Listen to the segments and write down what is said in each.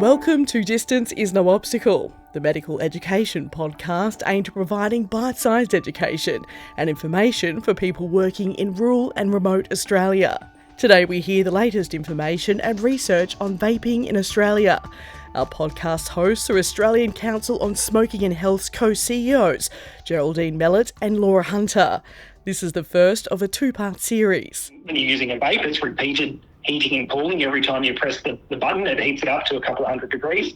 Welcome to Distance is No Obstacle, the medical education podcast aimed at providing bite-sized education and information for people working in rural and remote Australia. Today we hear the latest information and research on vaping in Australia. Our podcast hosts are Australian Council on Smoking and Health's co-CEOs, Geraldine Mellet and Laura Hunter. This is the first of a two-part series. When you're using a vape, it's repeated heating and cooling. Every time you press the button, it heats it up to a couple of hundred degrees,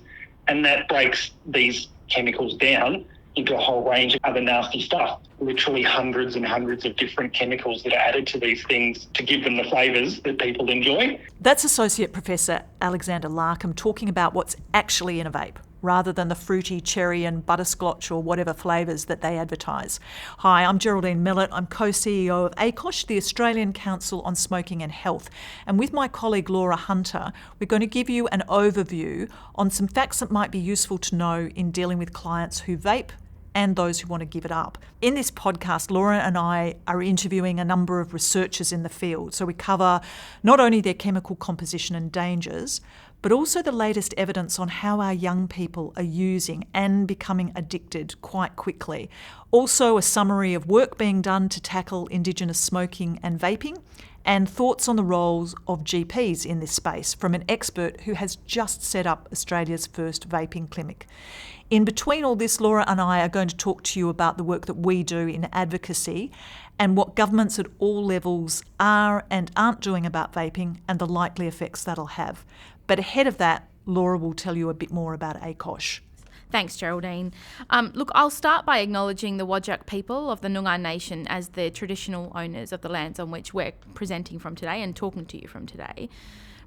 and that breaks these chemicals down into a whole range of other nasty stuff. Literally hundreds and hundreds of different chemicals that are added to these things to give them the flavours that people enjoy. That's Associate Professor Alexander Larkham talking about what's actually in a vape, rather than the fruity cherry and butterscotch or whatever flavours that they advertise. Hi, I'm Geraldine Mellet. I'm co-CEO of ACOSH, the Australian Council on Smoking and Health. And with my colleague Laura Hunter, we're going to give you an overview on some facts that might be useful to know in dealing with clients who vape and those who want to give it up. In this podcast, Laura and I are interviewing a number of researchers in the field. So we cover not only their chemical composition and dangers, but also the latest evidence on how our young people are using and becoming addicted quite quickly. Also a summary of work being done to tackle Indigenous smoking and vaping, and thoughts on the roles of GPs in this space from an expert who has just set up Australia's first vaping clinic. In between all this, Laura and I are going to talk to you about the work that we do in advocacy and what governments at all levels are and aren't doing about vaping and the likely effects that'll have. But ahead of that, Laura will tell you a bit more about ACOSH. Thanks, Geraldine. Look, I'll start by acknowledging the Whadjuk people of the Noongar Nation as the traditional owners of the lands on which we're presenting from today and talking to you from today.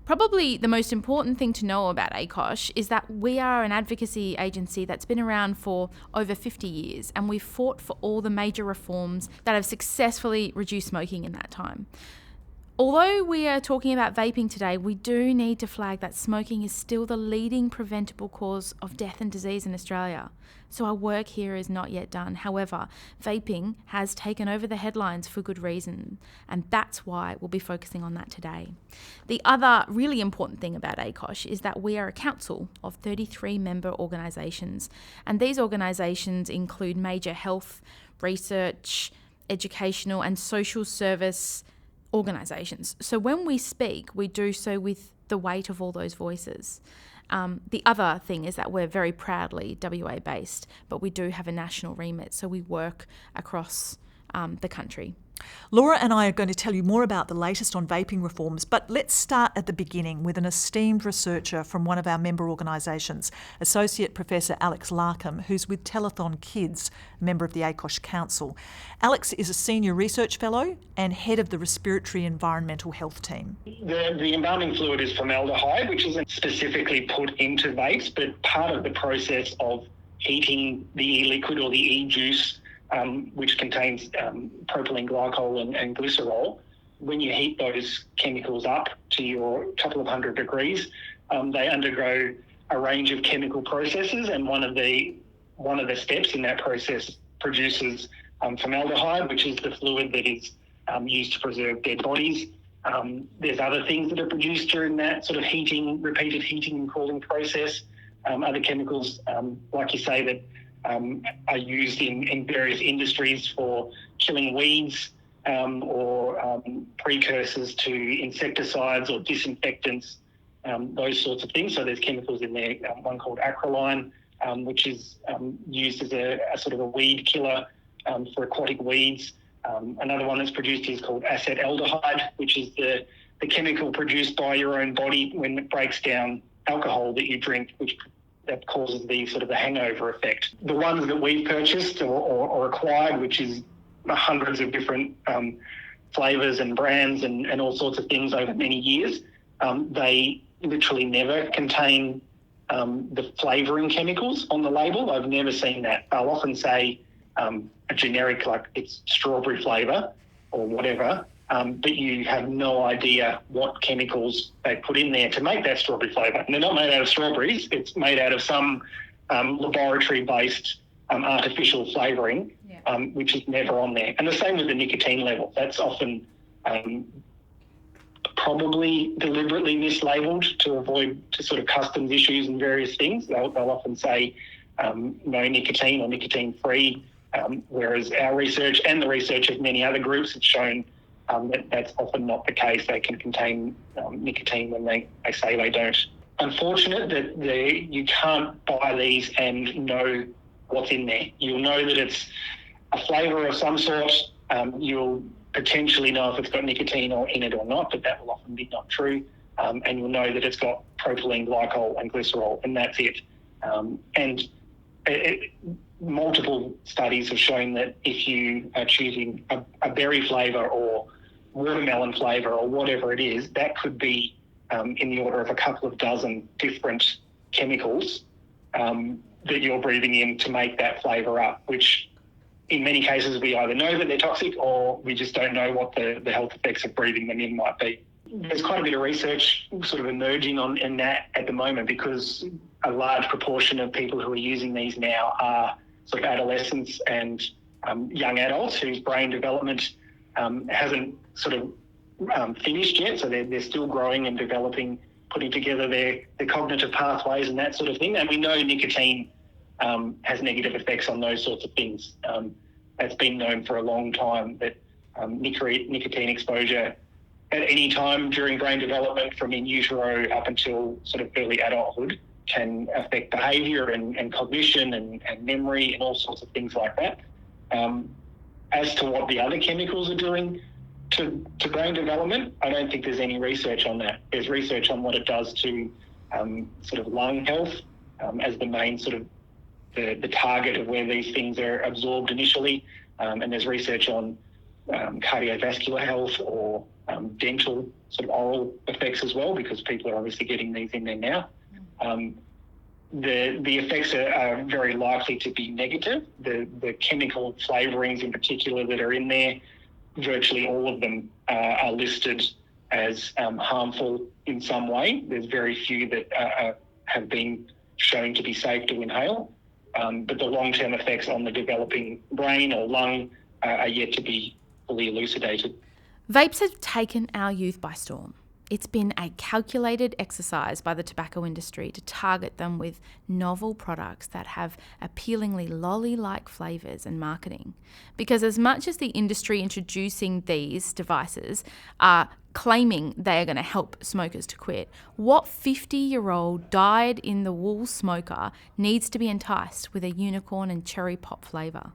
Probably the most important thing to know about ACOSH is that we are an advocacy agency that's been around for over 50 years, and we've fought for all the major reforms that have successfully reduced smoking in that time. Although we are talking about vaping today, we do need to flag that smoking is still the leading preventable cause of death and disease in Australia. So our work here is not yet done. However, vaping has taken over the headlines for good reason, and that's why we'll be focusing on that today. The other really important thing about ACOSH is that we are a council of 33 member organisations, and these organisations include major health, research, educational and social service organisations. So when we speak, we do so with the weight of all those voices. The other thing is that we're very proudly WA based, but we do have a national remit, so we work across the country. Laura and I are going to tell you more about the latest on vaping reforms, but let's start at the beginning with an esteemed researcher from one of our member organisations, Associate Professor Alex Larkham, who's with Telethon Kids, a member of the ACOSH Council. Alex is a Senior Research Fellow and Head of the Respiratory Environmental Health Team. The embalming fluid is formaldehyde, which isn't specifically put into vapes, but part of the process of heating the e-liquid or the e-juice, which contains propylene glycol and glycerol. When you heat those chemicals up to your couple of hundred degrees, they undergo a range of chemical processes, and one of the steps in that process produces formaldehyde, which is the fluid that is used to preserve dead bodies. There's other things that are produced during that sort of repeated heating and cooling process. Other chemicals, like you say, that are used in various industries for killing weeds or precursors to insecticides or disinfectants, those sorts of things. So there's chemicals in there, one called acrolein, which is used as a sort of a weed killer for aquatic weeds. Another one that's produced is called acetaldehyde, which is the chemical produced by your own body when it breaks down alcohol that you drink, which that causes the sort of the hangover effect. The ones that we've purchased or acquired, which is hundreds of different flavours and brands and all sorts of things over many years, they literally never contain the flavouring chemicals on the label. I've never seen that. I'll often say a generic, like it's strawberry flavour or whatever, but you have no idea what chemicals they put in there to make that strawberry flavour. And they're not made out of strawberries. It's made out of some laboratory-based artificial flavouring, which is never on there. And the same with the nicotine level. That's often probably deliberately mislabeled to avoid to sort of customs issues and various things. They'll often say no nicotine or nicotine-free, whereas our research and the research of many other groups have shown that that's often not the case. They can contain nicotine when they say they don't. Unfortunate that you can't buy these and know what's in there. You'll know that it's a flavour of some sort. You'll potentially know if it's got nicotine in it or not, but that will often be not true. And you'll know that it's got propylene, glycol and glycerol, and that's it. Multiple studies have shown that if you are choosing a berry flavour or watermelon flavour or whatever it is, that could be in the order of a couple of dozen different chemicals that you're breathing in to make that flavour up, which in many cases we either know that they're toxic or we just don't know what the health effects of breathing them in might be. There's quite a bit of research sort of emerging in that at the moment, because a large proportion of people who are using these now are sort of adolescents and young adults whose brain development hasn't sort of finished yet. So they're still growing and developing, putting together their cognitive pathways and that sort of thing. And we know nicotine has negative effects on those sorts of things. It's been known for a long time that nicotine exposure at any time during brain development, from in utero up until sort of early adulthood, can affect behaviour and cognition and memory and all sorts of things like that. As to what the other chemicals are doing to brain development, I don't think there's any research on that. There's research on what it does to sort of lung health as the main sort of the target of where these things are absorbed initially, and there's research on cardiovascular health or dental sort of oral effects as well, because people are obviously getting these in there now. The effects are very likely to be negative. The chemical flavourings in particular that are in there, virtually all of them are listed as harmful in some way. There's very few that have been shown to be safe to inhale, but the long-term effects on the developing brain or lung are yet to be fully elucidated. Vapes have taken our youth by storm. It's been a calculated exercise by the tobacco industry to target them with novel products that have appealingly lolly-like flavours and marketing. Because as much as the industry introducing these devices are claiming they are going to help smokers to quit, what 50-year-old dyed-in-the-wool smoker needs to be enticed with a unicorn and cherry pop flavour?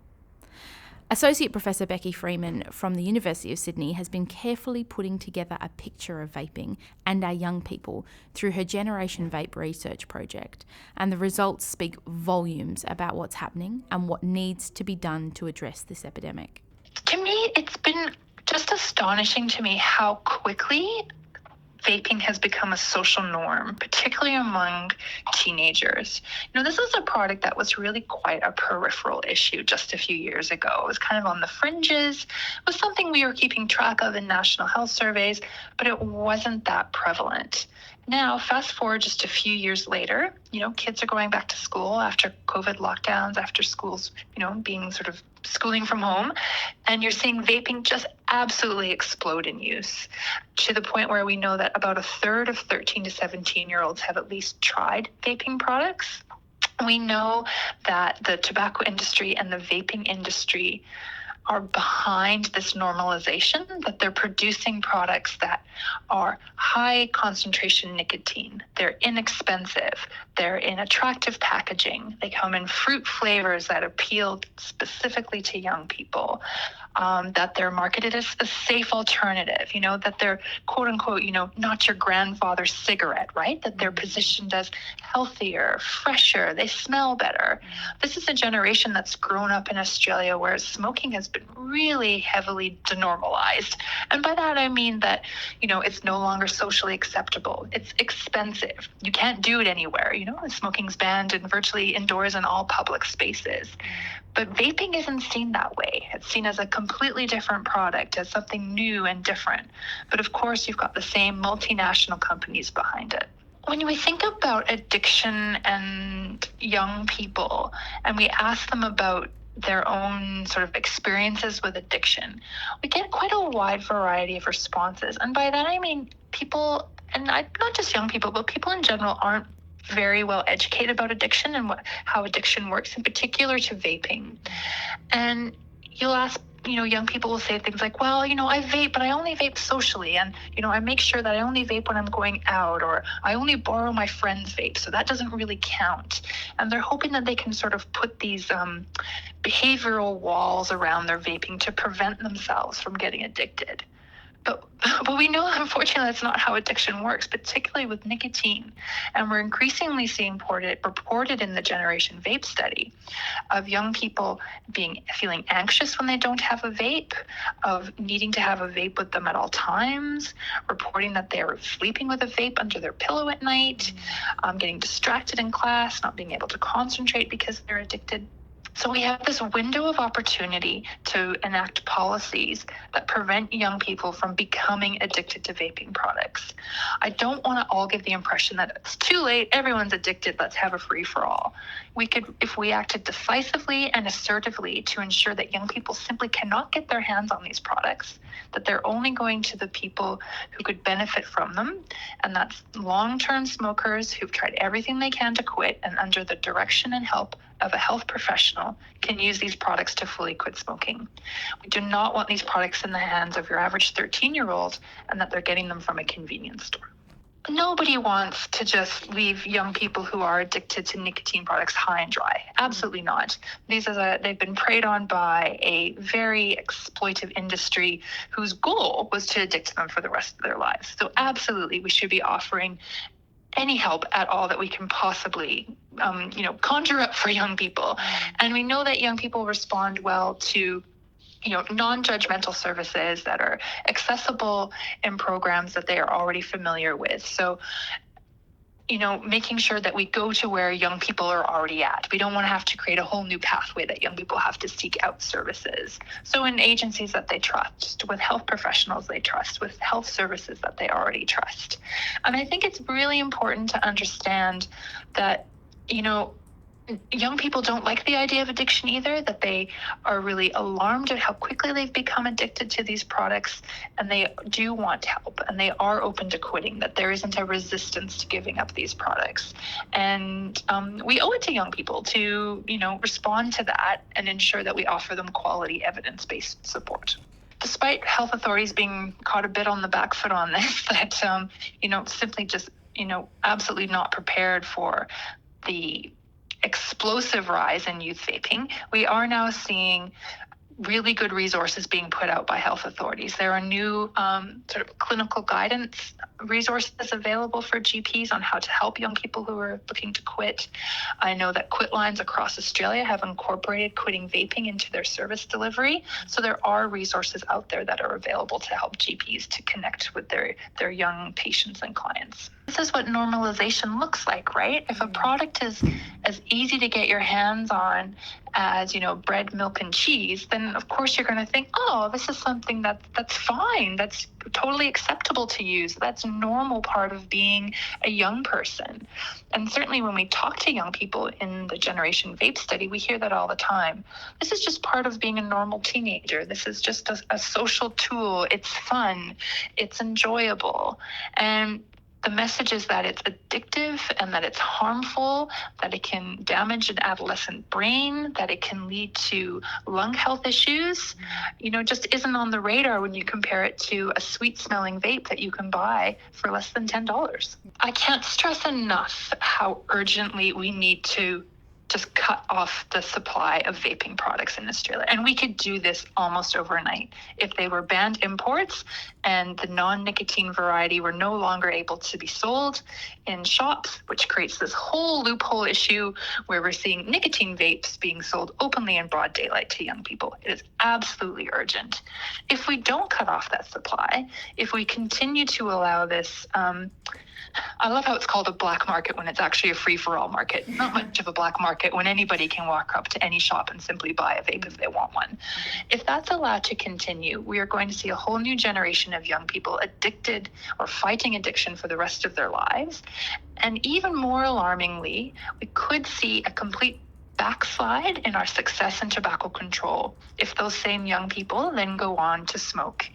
Associate Professor Becky Freeman from the University of Sydney has been carefully putting together a picture of vaping and our young people through her Generation Vape research project, and the results speak volumes about what's happening and what needs to be done to address this epidemic. To me, it's been just astonishing to me how quickly vaping has become a social norm, particularly among teenagers. This is a product that was really quite a peripheral issue just a few years ago. It was kind of on the fringes. It was something we were keeping track of in national health surveys, but it wasn't that prevalent. Now, fast forward just a few years later, kids are going back to school after COVID lockdowns, after schools, being sort of schooling from home, and you're seeing vaping just absolutely explode in use, to the point where we know that about a third of 13 to 17-year-olds have at least tried vaping products. We know that the tobacco industry and the vaping industry are behind this normalization, that they're producing products that are high concentration nicotine. They're inexpensive. They're in attractive packaging. They come in fruit flavors that appeal specifically to young people. That they're marketed as a safe alternative, that they're quote unquote, not your grandfather's cigarette, right? That they're positioned as healthier, fresher, they smell better. This is a generation that's grown up in Australia where smoking has been really heavily denormalized. And by that, I mean that, it's no longer socially acceptable. It's expensive. You can't do it anywhere. Smoking's banned in virtually indoors in all public spaces. But vaping isn't seen that way. It's seen as a completely different product, as something new and different. But of course, you've got the same multinational companies behind it. When we think about addiction and young people, and we ask them about their own sort of experiences with addiction, we get quite a wide variety of responses. And by that, I mean people, and not just young people, but people in general aren't very well educated about addiction and how addiction works, in particular to vaping. And you'll ask, young people will say things like, well, I vape, but I only vape socially. And, I make sure that I only vape when I'm going out, or I only borrow my friend's vape. So that doesn't really count. And they're hoping that they can sort of put these behavioral walls around their vaping to prevent themselves from getting addicted. But we know, unfortunately, that's not how addiction works, particularly with nicotine. And we're increasingly seeing reported in the Generation Vape study of young people feeling anxious when they don't have a vape, of needing to have a vape with them at all times, reporting that they're sleeping with a vape under their pillow at night, getting distracted in class, not being able to concentrate because they're addicted. So we have this window of opportunity to enact policies that prevent young people from becoming addicted to vaping products. I don't want to all give the impression that it's too late, everyone's addicted, let's have a free-for-all. We could, if we acted decisively and assertively to ensure that young people simply cannot get their hands on these products, that they're only going to the people who could benefit from them, and that's long-term smokers who've tried everything they can to quit and under the direction and help of a health professional can use these products to fully quit smoking. We do not want these products in the hands of your average 13-year-old and that they're getting them from a convenience store. Nobody wants to just leave young people who are addicted to nicotine products high and dry. Absolutely not. They've been preyed on by a very exploitive industry whose goal was to addict them for the rest of their lives. So absolutely, we should be offering any help at all that we can possibly, conjure up for young people. And we know that young people respond well to, non-judgmental services that are accessible in programs that they are already familiar with. So, making sure that we go to where young people are already at. We don't want to have to create a whole new pathway that young people have to seek out services. So in agencies that they trust, with health professionals they trust, with health services that they already trust. And I think it's really important to understand that, young people don't like the idea of addiction either, that they are really alarmed at how quickly they've become addicted to these products, and they do want help, and they are open to quitting, that there isn't a resistance to giving up these products. And we owe it to young people to, respond to that and ensure that we offer them quality evidence-based support. Despite health authorities being caught a bit on the back foot on this, that, simply just, absolutely not prepared for the explosive rise in youth vaping, we are now seeing really good resources being put out by health authorities. There are new sort of clinical guidance resources available for GPs on how to help young people who are looking to quit. I know that quit lines across Australia have incorporated quitting vaping into their service delivery. So there are resources out there that are available to help GPs to connect with their young patients and clients. This is what normalization looks like, right? If a product is as easy to get your hands on as, bread, milk, and cheese, then of course you're going to think, oh, this is something that's fine. That's totally acceptable to use. That's a normal part of being a young person. And certainly when we talk to young people in the Generation Vape study, we hear that all the time. This is just part of being a normal teenager. This is just a social tool. It's fun. It's enjoyable. And the message is that it's addictive and that it's harmful, that it can damage an adolescent brain, that it can lead to lung health issues, just isn't on the radar when you compare it to a sweet-smelling vape that you can buy for less than $10. I can't stress enough how urgently we need to just cut off the supply of vaping products in Australia. And we could do this almost overnight. If they were banned imports and the non-nicotine variety were no longer able to be sold in shops, which creates this whole loophole issue where we're seeing nicotine vapes being sold openly in broad daylight to young people. It is absolutely urgent. If we don't cut off that supply, if we continue to allow this, I love how it's called a black market when it's actually a free-for-all market. Not much of a black market when anybody can walk up to any shop and simply buy a vape if they want one. If that's allowed to continue, we are going to see a whole new generation of young people addicted or fighting addiction for the rest of their lives. And even more alarmingly, we could see a complete backslide in our success in tobacco control if those same young people then go on to smoke.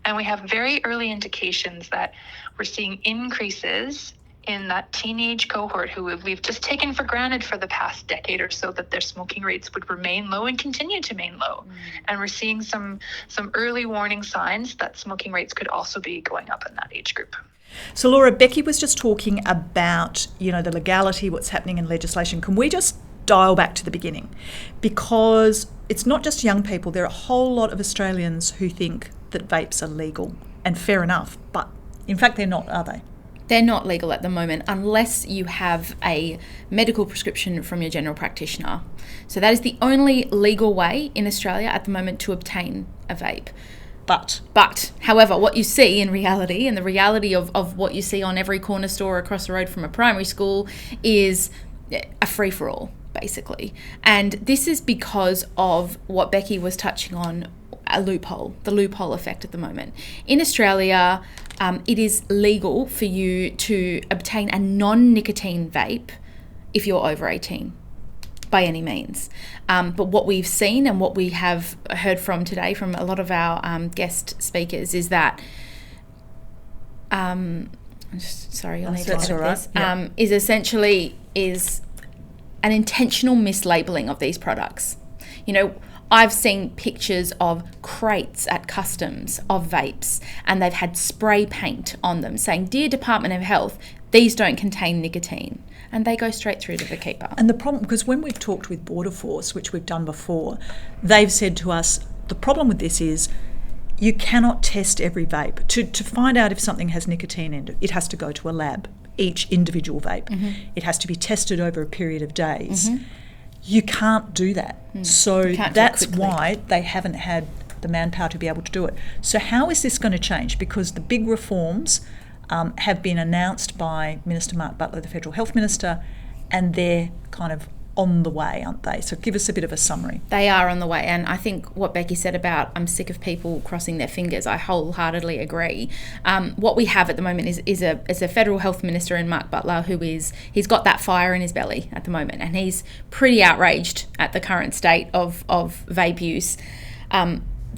And we have very early indications that we're seeing increases in that teenage cohort who we've just taken for granted for the past decade or so that their smoking rates would remain low and continue to remain low. And we're seeing some early warning signs that smoking rates could also be going up in that age group. So Laura, Becky was just talking about, the legality, what's happening in legislation. Can we just dial back to the beginning? Because it's not just young people. There are a whole lot of Australians who think that vapes are legal, and fair enough, but in fact they're not, are they? They're not legal at the moment unless you have a medical prescription from your general practitioner. So that is the only legal way in Australia at the moment to obtain a vape. But, however, what you see in reality, and the reality of what you see on every corner store across the road from a primary school, is a free-for-all, basically. And this is because of what Becky was touching on, the loophole effect at the moment. In Australia, it is legal for you to obtain a non-nicotine vape if you're over 18, by any means. But what we've seen and what we have heard from today from a lot of our guest speakers is that, is essentially an intentional mislabeling of these products. I've seen pictures of crates at customs of vapes, and they've had spray paint on them saying, "Dear Department of Health, these don't contain nicotine." And they go straight through to the keeper. And the problem, because when we've talked with Border Force, which we've done before, they've said to us, the problem with this is you cannot test every vape. To find out if something has nicotine in it, it has to go to a lab, each individual vape. Mm-hmm. It has to be tested over a period of days. Mm-hmm. You can't do that. So that's why they haven't had the manpower to be able to do it. So how is this going to change? Because the big reforms have been announced by Minister Mark Butler, the Federal Health Minister, and they're kind of on the way, aren't they? So give us a bit of a summary. They are on the way, and I think what Becky said about I'm sick of people crossing their fingers, I wholeheartedly agree. What we have at the moment is a Federal Health Minister in Mark Butler he's got that fire in his belly at the moment, and he's pretty outraged at the current state of vape use.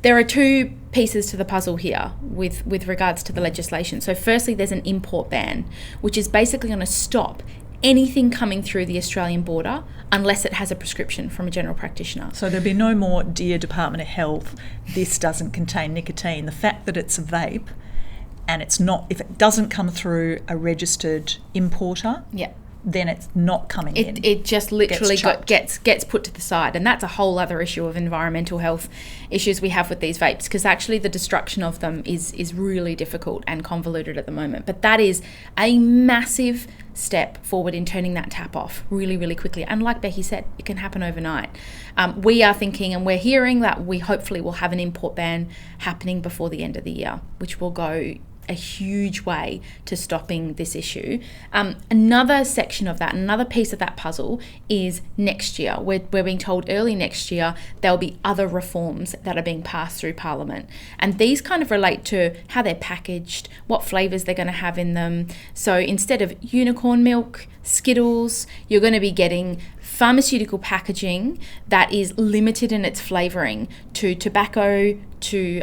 There are two pieces to the puzzle here with regards to the legislation. So firstly, there's an import ban, which is basically going to stop anything coming through the Australian border unless it has a prescription from a general practitioner. So there'll be no more, "Dear Department of Health, this doesn't contain nicotine." The fact that it's a vape and it's not, if it doesn't come through a registered importer, then it's not coming in. It just literally gets put to the side, and that's a whole other issue of environmental health issues we have with these vapes, because actually the destruction of them is really difficult and convoluted at the moment. But that is a massive step forward in turning that tap off really, really quickly. And like Becky said, it can happen overnight. We are thinking and we're hearing that we hopefully will have an import ban happening before the end of the year, which will go a huge way to stopping this issue. Another section of that, another piece of that puzzle is next year. We're being told early next year there'll be other reforms that are being passed through Parliament. And these kind of relate to how they're packaged, what flavours they're going to have in them. So instead of unicorn milk, Skittles, you're going to be getting pharmaceutical packaging that is limited in its flavouring to tobacco, to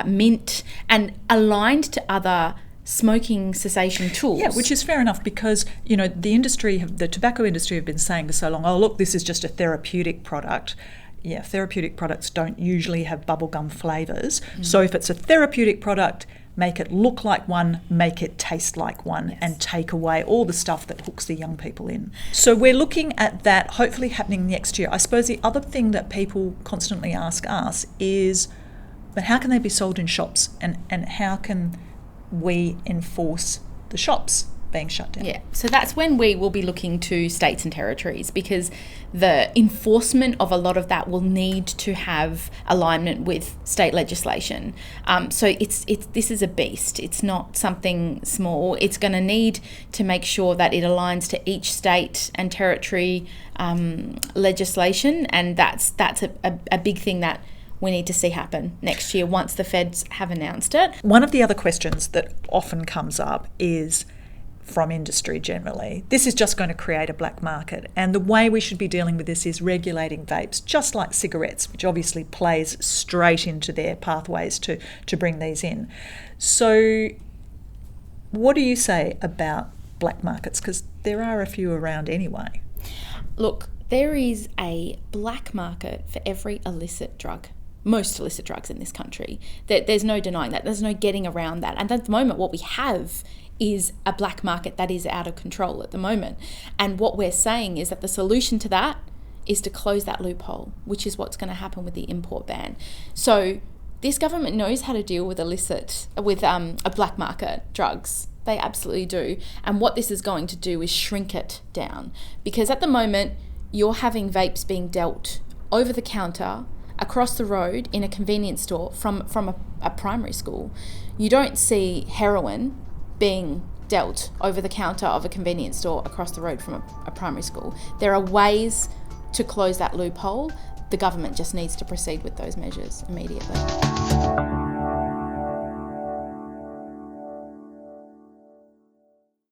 mint, and aligned to other smoking cessation tools. Yeah, which is fair enough, because the tobacco industry have been saying for so long, "Oh look, this is just a therapeutic product." Yeah, therapeutic products don't usually have bubblegum flavours. So if it's a therapeutic product, make it look like one, make it taste like one, and take away all the stuff that hooks the young people in. So we're looking at that hopefully happening next year. I suppose the other thing that people constantly ask us is, but how can they be sold in shops, and how can we enforce the shops being shut down? Yeah, so that's when we will be looking to states and territories, because the enforcement of a lot of that will need to have alignment with state legislation. So this is a beast. It's not something small. It's going to need to make sure that it aligns to each state and territory legislation, and that's a big thing that we need to see happen next year once the feds have announced it. One of the other questions that often comes up is, from industry generally. This is just going to create a black market. And the way we should be dealing with this is regulating vapes, just like cigarettes, which obviously plays straight into their pathways to bring these in. So what do you say about black markets? Because there are a few around anyway. Look, there is a black market for every illicit drug. Most illicit drugs in this country. There's no denying that. There's no getting around that. And at the moment, what we have is a black market that is out of control at the moment. And what we're saying is that the solution to that is to close that loophole, which is what's going to happen with the import ban. So this government knows how to deal with a black market drugs. They absolutely do. And what this is going to do is shrink it down. Because at the moment, you're having vapes being dealt over the counter across the road in a convenience store from a primary school. You don't see heroin being dealt over the counter of a convenience store across the road from a primary school. There are ways to close that loophole. The government just needs to proceed with those measures immediately.